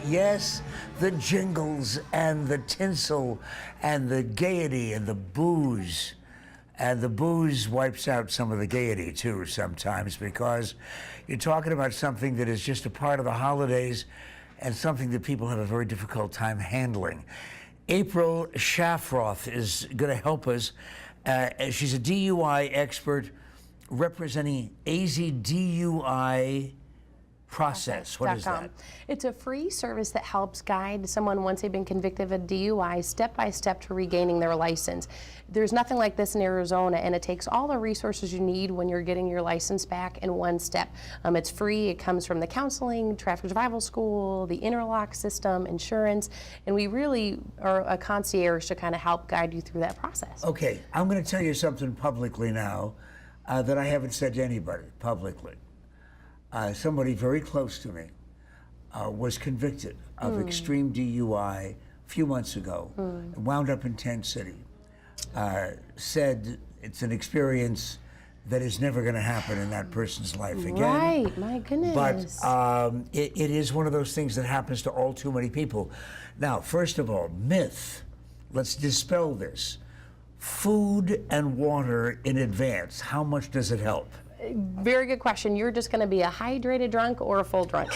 Yes, the jingles and the tinsel and the gaiety and the booze. And the booze wipes out some of the gaiety, too, sometimes, because you're talking about something that is just a part of the holidays and something that people have a very difficult time handling. April Schaffroth is going to help us. She's a DUI expert representing AZTV process. What is that? It's a free service that helps guide someone once they've been convicted of a DUI step by step to regaining their license. There's nothing like this in Arizona, and it takes all the resources you need when you're getting your license back in one step. It's free. It comes from the counseling, traffic survival school, the interlock system, insurance, and we really are a concierge to kind of help guide you through that process. Okay, I'm going to tell you something publicly now that I haven't said to anybody publicly. Somebody very close to me was convicted of extreme DUI a few months ago, and wound up in Tent City. Said it's an experience that is never going to happen in that person's life again. Right, my goodness. But it is one of those things that happens to all too many people. Now, first of all, myth. Let's dispel this. Food and water in advance, how much does it help? Very good question. You're just going to be a hydrated drunk or a full drunk.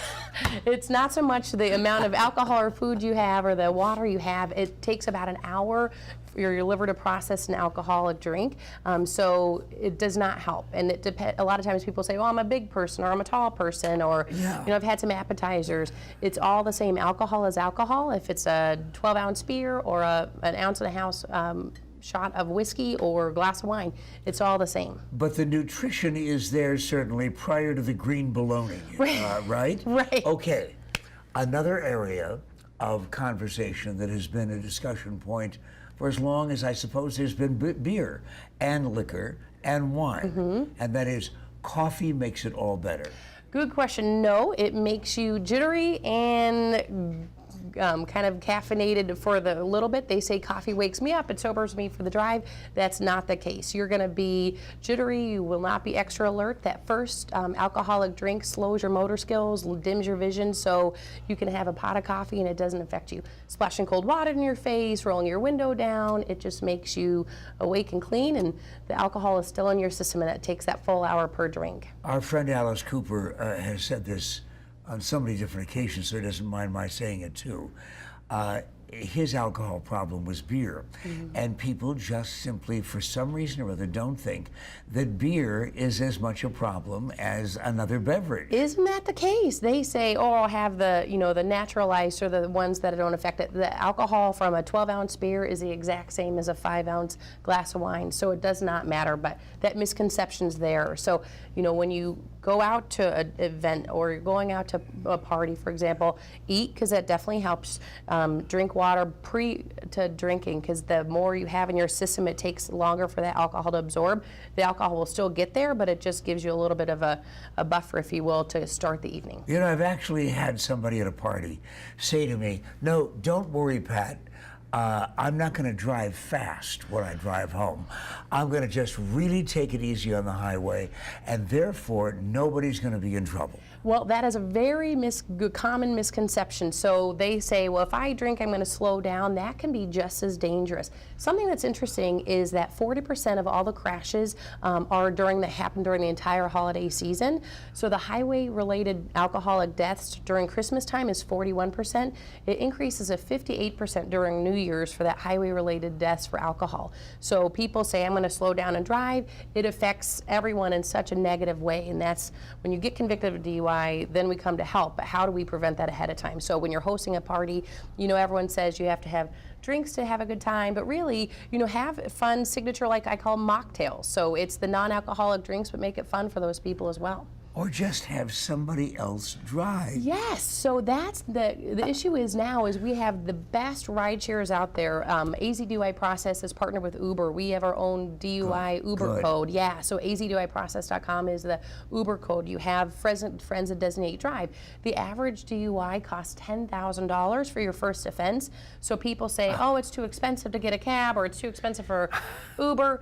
It's not so much the amount of alcohol or food you have or the water you have. It takes about an hour for your liver to process an alcoholic drink, so it does not help. And it a lot of times people say, well, I'm a big person or I'm a tall person or you know, I've had some appetizers. It's all the same. Alcohol is alcohol. If it's a 12-ounce beer or an ounce and a half shot of whiskey or glass of wine, it's all the same. But the nutrition is there certainly prior to the green bologna, right? Right. Okay, another area of conversation that has been a discussion point for as long as I suppose there's been beer and liquor and wine, and that is coffee makes it all better. Good question. No, it makes you jittery and kind of caffeinated for the little bit. They say coffee wakes me up, it sobers me for the drive. That's not the case. You're going to be jittery, you will not be extra alert. That first alcoholic drink slows your motor skills, dims your vision, so you can have a pot of coffee and it doesn't affect you. Splashing cold water in your face, rolling your window down, it just makes you awake and clean, and the alcohol is still in your system, and it takes that full hour per drink. Our friend Alice Cooper has said this on so many different occasions, so he doesn't mind my saying it too. His alcohol problem was beer, and people just simply, for some reason or other, don't think that beer is as much a problem as another beverage. Isn't that the case? They say, oh, I'll have the, you know, the natural ice or the ones that don't affect it. The alcohol from a 12-ounce beer is the exact same as a 5-ounce glass of wine, so it does not matter, but that misconception's there. So, you know, when you go out to an event or you're going out to a party, for example, eat, because that definitely helps. Drink water pre to drinking, because the more you have in your system, it takes longer for that alcohol to absorb. The alcohol will still get there, but it just gives you a little bit of a buffer, if you will, to start the evening. You know, I've actually had somebody at a party say to me, no, don't worry, Pat. I'm not going to drive fast when I drive home. I'm going to just really take it easy on the highway, and therefore nobody's going to be in trouble. Well, that is a very common misconception. So they say, well, if I drink, I'm going to slow down. That can be just as dangerous. Something that's interesting is that 40% of all the crashes happen during the entire holiday season. So the highway-related alcoholic deaths during Christmas time is 41%. It increases to 58% during New Year's for that highway-related deaths for alcohol. So people say, I'm going to slow down and drive. It affects everyone in such a negative way, and that's when you get convicted of DUI, then we come to help. But how do we prevent that ahead of time? So when you're hosting a party, you know, everyone says you have to have drinks to have a good time, but really, you know, have fun signature, like I call mocktails. So it's the non-alcoholic drinks, but make it fun for those people as well. Or just have somebody else drive. Yes, so that's the issue is now is we have the best ride shares out there. AZDUI Process has partnered with Uber. We have our own DUI Uber code. Yeah, so AZDUIProcess.com is the Uber code. You have friends that designate drive. The average DUI costs $10,000 for your first offense. So people say, oh, it's too expensive to get a cab or it's too expensive for Uber.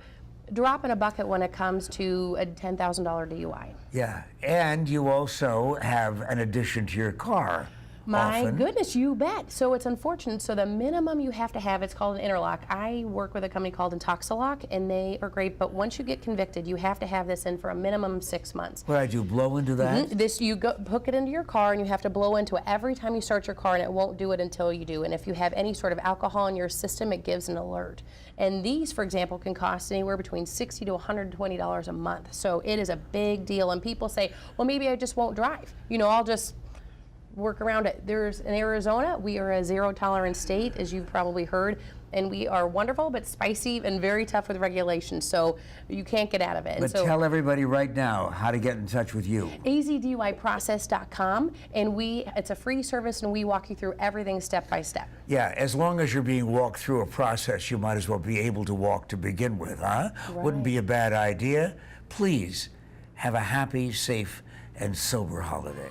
Drop in a bucket when it comes to a $10,000 DUI. Yeah, and you also have an addition to your car. My often. goodness, you bet. So it's unfortunate. So the minimum you have to have, it's called an interlock. I work with a company called Intoxilock, and they are great. But once you get convicted, you have to have this in for a minimum 6 months. What I do, blow into that? This, you go hook it into your car, and you have to blow into it every time you start your car, and it won't do it until you do. And if you have any sort of alcohol in your system, it gives an alert. And these, for example, can cost anywhere between $60 to $120 a month. So it is a big deal. And people say, well, maybe I just won't drive. You know, I'll just work around it. There's in Arizona, we are a zero tolerance state, as you've probably heard, and we are wonderful but spicy and very tough with regulations, so you can't get out of it. But so, tell everybody right now how to get in touch with you. AZDUIprocess.com, and it's a free service, and we walk you through everything step by step. Yeah, as long as you're being walked through a process, you might as well be able to walk to begin with, huh? Right. Wouldn't be a bad idea. Please have a happy, safe, and sober holiday.